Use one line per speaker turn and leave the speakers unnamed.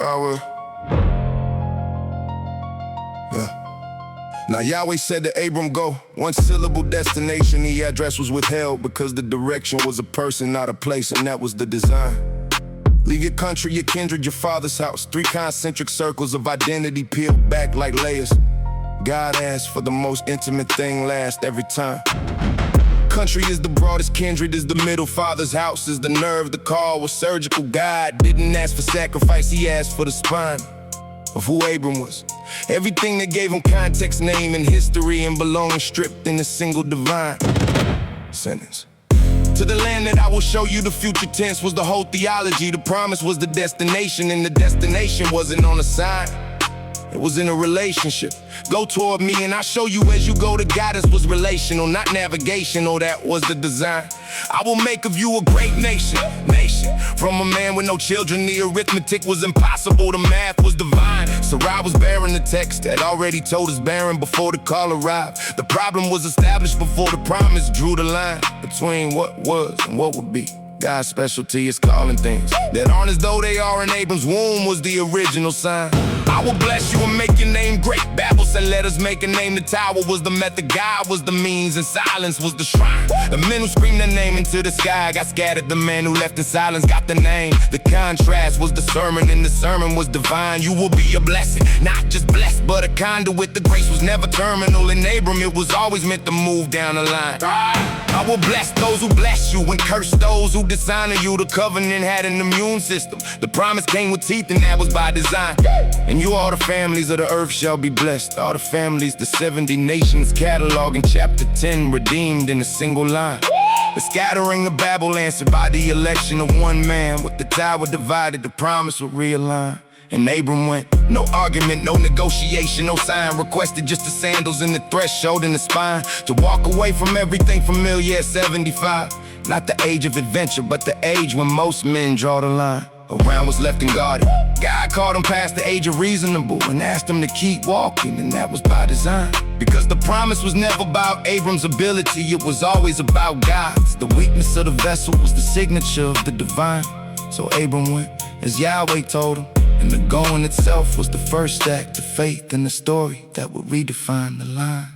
Yahweh. Yeah. Now Yahweh said to Abram, go. One syllable destination, the address was withheld because the direction was a person, not a place, and that was the design. Leave your country, your kindred, your father's house. 3 concentric circles of identity peeled back like layers. God asked for the most intimate thing last every time. Country is the broadest, kindred is the middle, father's house is the nerve, the call was surgical. God didn't ask for sacrifice, he asked for the spine of who Abram was. Everything that gave him context, name, and history and belonging stripped in a single divine sentence. To the land that I will show you, the future tense was the whole theology. The promise was the destination, and the destination wasn't on a sign. It was in a relationship. Go toward me and I'll show you as you go. The guidance was relational, not navigational. That was the design. I will make of you a great nation. From a man with no children, the arithmetic was impossible, the math was divine. Sarai was bearing the text that already told us barren before the call arrived. The problem was established before the promise drew the line between what was and what would be. God's specialty is calling things that aren't as though they are. In Abram's womb was the original sign. I will bless you and make your name great. Babel said, let us make a name. The tower was the method, God was the means, and silence was the shrine. The men who screamed their name into the sky got scattered. The man who left in silence got the name. The contrast was the sermon, and the sermon was divine. You will be a blessing, not just blessed, but a conduit. The grace was never terminal. In Abram, it was always meant to move down the line. I will bless those who bless you and curse those who dishonor you. The covenant had an immune system. The promise came with teeth, and that was by design. And you, all the families of the earth shall be blessed. All the families, the 70 nations catalog in chapter 10, redeemed in a single line. The scattering of Babel answered by the election of one man. With the tower divided, the promise would realign. And Abram went, no argument, no negotiation, no sign requested, just the sandals and the threshold and the spine. To walk away from everything familiar at 75. Not the age of adventure, but the age when most men draw the line. Around was left unguarded. God called him past the age of reasonable and asked him to keep walking, and that was by design. Because the promise was never about Abram's ability, it was always about God's. The weakness of the vessel was the signature of the divine. So Abram went as Yahweh told him, and the going itself was the first act of faith in the story that would redefine the line.